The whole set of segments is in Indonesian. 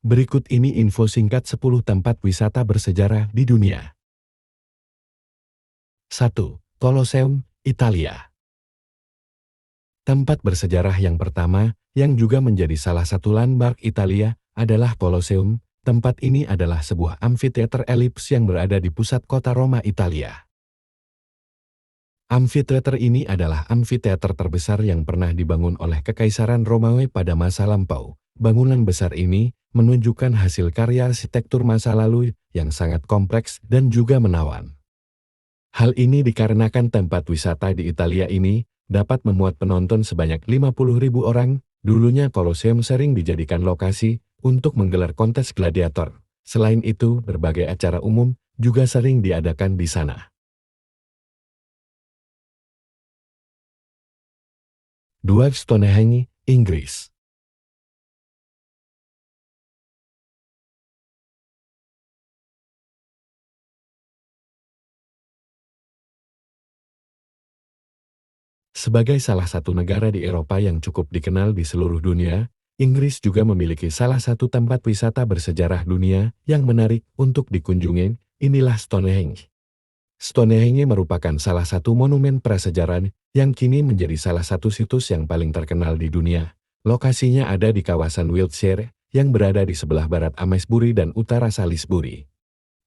Berikut ini info singkat 10 tempat wisata bersejarah di dunia. 1. Colosseum, Italia. Tempat bersejarah yang pertama, yang juga menjadi salah satu landmark Italia, adalah Colosseum. Tempat ini adalah sebuah amfiteater elips yang berada di pusat kota Roma, Italia. Amfiteater ini adalah amfiteater terbesar yang pernah dibangun oleh Kekaisaran Romawi pada masa lampau. Bangunan besar ini menunjukkan hasil karya arsitektur masa lalu yang sangat kompleks dan juga menawan. Hal ini dikarenakan tempat wisata di Italia ini dapat memuat penonton sebanyak 50.000 orang. Dulunya Colosseum sering dijadikan lokasi untuk menggelar kontes gladiator. Selain itu, berbagai acara umum juga sering diadakan di sana. 2. Stonehenge, Inggris. Sebagai salah satu negara di Eropa yang cukup dikenal di seluruh dunia, Inggris juga memiliki salah satu tempat wisata bersejarah dunia yang menarik untuk dikunjungi. Inilah Stonehenge. Stonehenge merupakan salah satu monumen prasejarah yang kini menjadi salah satu situs yang paling terkenal di dunia. Lokasinya ada di kawasan Wiltshire yang berada di sebelah barat Amesbury dan utara Salisbury.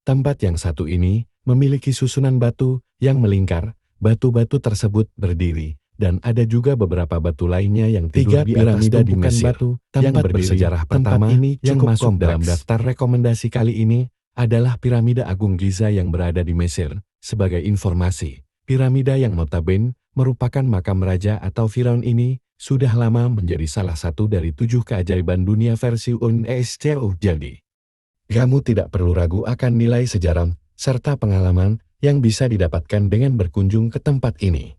Tempat yang satu ini memiliki susunan batu yang melingkar. Batu-batu tersebut berdiri, dan ada juga beberapa batu lainnya yang tidur di atas tumpukan batu yang bersejarah pertama ini yang masuk dalam daftar rekomendasi kali ini adalah Piramida Agung Giza yang berada di Mesir. Sebagai informasi, piramida yang notabene merupakan makam raja atau Firaun ini sudah lama menjadi salah satu dari 7 keajaiban dunia versi UNESCO. Jadi, kamu tidak perlu ragu akan nilai sejarah serta pengalaman yang bisa didapatkan dengan berkunjung ke tempat ini.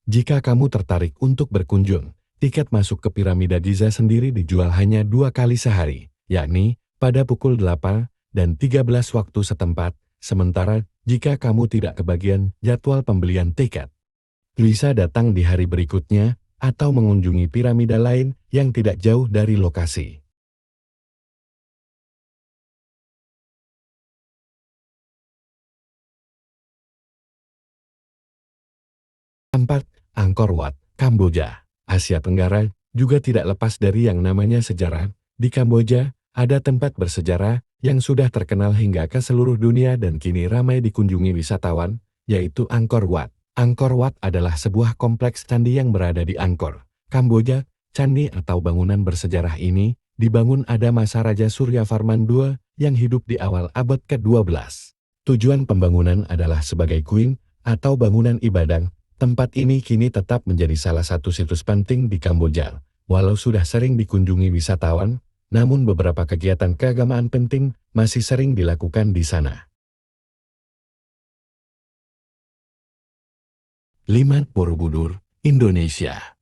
Jika kamu tertarik untuk berkunjung, tiket masuk ke Piramida Giza sendiri dijual hanya 2 kali sehari, yakni pada pukul 8 dan 13 waktu setempat, sementara jika kamu tidak kebagian jadwal pembelian tiket, bisa datang di hari berikutnya atau mengunjungi piramida lain yang tidak jauh dari lokasi. Empat, Angkor Wat, Kamboja, Asia Tenggara, juga tidak lepas dari yang namanya sejarah. Di Kamboja, ada tempat bersejarah yang sudah terkenal hingga ke seluruh dunia dan kini ramai dikunjungi wisatawan, yaitu Angkor Wat. Angkor Wat adalah sebuah kompleks candi yang berada di Angkor, Kamboja. Candi atau bangunan bersejarah ini dibangun ada masa Raja Suryavarman II yang hidup di awal abad ke-12. Tujuan pembangunan adalah sebagai kuil atau bangunan ibadah. Tempat ini kini tetap menjadi salah satu situs penting di Kamboja. Walau sudah sering dikunjungi wisatawan, namun beberapa kegiatan keagamaan penting masih sering dilakukan di sana. 5. Borobudur, Indonesia.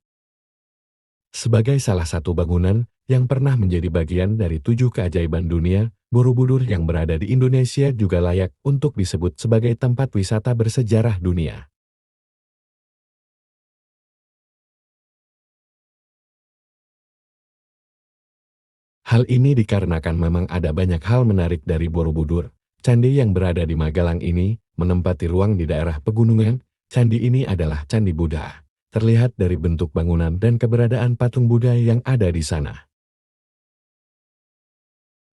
Sebagai salah satu bangunan yang pernah menjadi bagian dari 7 keajaiban dunia, Borobudur yang berada di Indonesia juga layak untuk disebut sebagai tempat wisata bersejarah dunia. Hal ini dikarenakan memang ada banyak hal menarik dari Borobudur. Candi yang berada di Magelang ini menempati ruang di daerah pegunungan. Candi ini adalah Candi Buddha. Terlihat dari bentuk bangunan dan keberadaan patung Buddha yang ada di sana.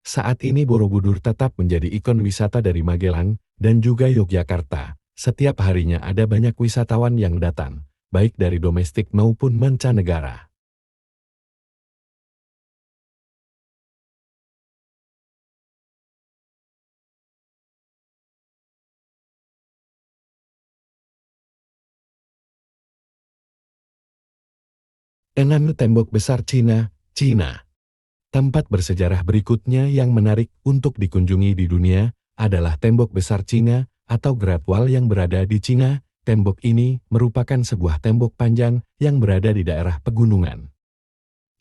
Saat ini Borobudur tetap menjadi ikon wisata dari Magelang dan juga Yogyakarta. Setiap harinya ada banyak wisatawan yang datang, baik dari domestik maupun mancanegara. Enam, Tembok Besar Cina, Cina. Tempat bersejarah berikutnya yang menarik untuk dikunjungi di dunia adalah Tembok Besar Cina atau Great Wall yang berada di Cina. Tembok ini merupakan sebuah tembok panjang yang berada di daerah pegunungan.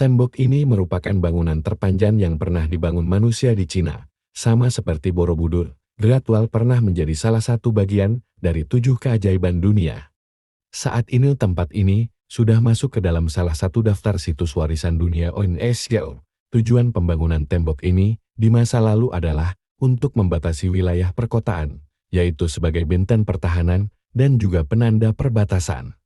Tembok ini merupakan bangunan terpanjang yang pernah dibangun manusia di Cina. Sama seperti Borobudur, Great Wall pernah menjadi salah satu bagian dari 7 keajaiban dunia. Saat ini tempat ini sudah masuk ke dalam salah satu daftar situs warisan dunia UNESCO. Tujuan pembangunan tembok ini di masa lalu adalah untuk membatasi wilayah perkotaan, yaitu sebagai benteng pertahanan dan juga penanda perbatasan.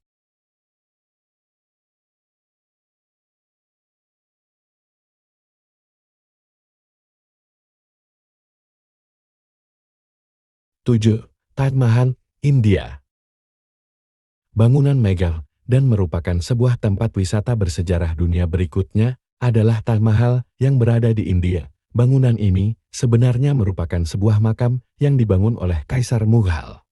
7. Taj Mahal, India. Bangunan megah dan merupakan sebuah tempat wisata bersejarah dunia. Berikutnya adalah Taj Mahal yang berada di India. Bangunan ini sebenarnya merupakan sebuah makam yang dibangun oleh Kaisar Mughal.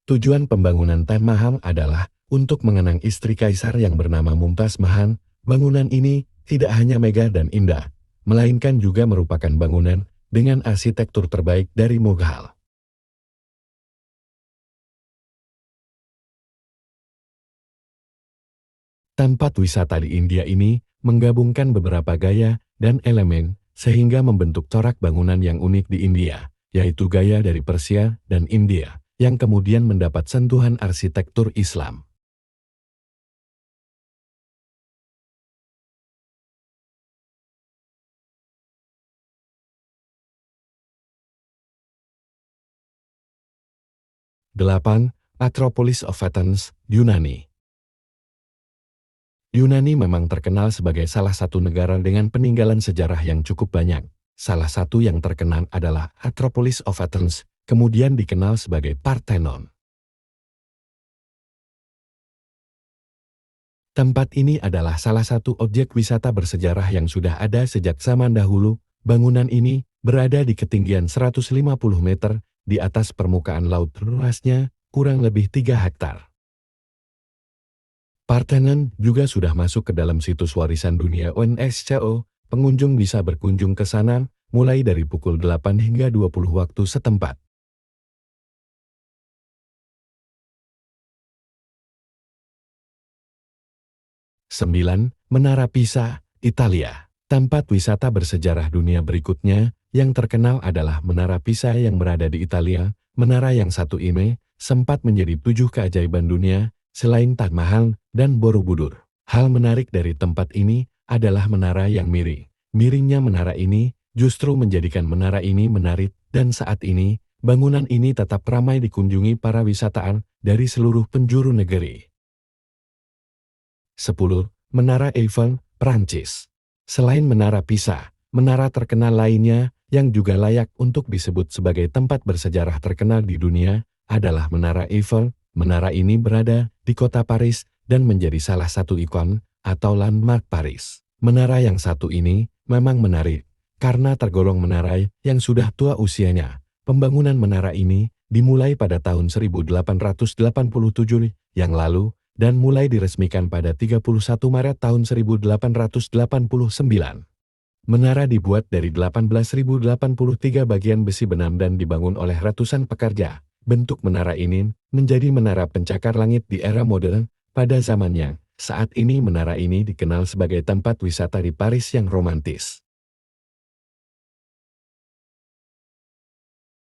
Tujuan pembangunan Taj Mahal adalah untuk mengenang istri kaisar yang bernama Mumtaz Mahal. Bangunan ini tidak hanya megah dan indah, melainkan juga merupakan bangunan dengan arsitektur terbaik dari Mughal. Tempat wisata di India ini menggabungkan beberapa gaya dan elemen sehingga membentuk corak bangunan yang unik di India, yaitu gaya dari Persia dan India, yang kemudian mendapat sentuhan arsitektur Islam. Delapan, Acropolis of Athens, Yunani. Yunani memang terkenal sebagai salah satu negara dengan peninggalan sejarah yang cukup banyak. Salah satu yang terkenal adalah Acropolis of Athens, kemudian dikenal sebagai Parthenon. Tempat ini adalah salah satu objek wisata bersejarah yang sudah ada sejak zaman dahulu. Bangunan ini berada di ketinggian 150 meter di atas permukaan laut, luasnya kurang lebih 3 hektar. Parthenon juga sudah masuk ke dalam situs warisan dunia UNESCO. Pengunjung bisa berkunjung ke sana mulai dari pukul 8 hingga 20 waktu setempat. Sembilan, Menara Pisa, Italia. Tempat wisata bersejarah dunia berikutnya yang terkenal adalah Menara Pisa yang berada di Italia. Menara yang satu ini sempat menjadi 7 keajaiban dunia selain Taj Mahal dan Borobudur. Hal menarik dari tempat ini adalah menara yang miring. Miringnya menara ini justru menjadikan menara ini menarik, dan saat ini bangunan ini tetap ramai dikunjungi para wisatawan dari seluruh penjuru negeri. 10. Menara Eiffel, Prancis. Selain Menara Pisa, menara terkenal lainnya yang juga layak untuk disebut sebagai tempat bersejarah terkenal di dunia adalah Menara Eiffel. Menara ini berada di kota Paris dan menjadi salah satu ikon atau landmark Paris. Menara yang satu ini memang menarik karena tergolong menara yang sudah tua usianya. Pembangunan menara ini dimulai pada tahun 1887 yang lalu dan mulai diresmikan pada 31 Maret tahun 1889. Menara dibuat dari 18.083 bagian besi benam dan dibangun oleh ratusan pekerja. Bentuk menara ini menjadi menara pencakar langit di era modern pada zamannya. Saat ini menara ini dikenal sebagai tempat wisata di Paris yang romantis.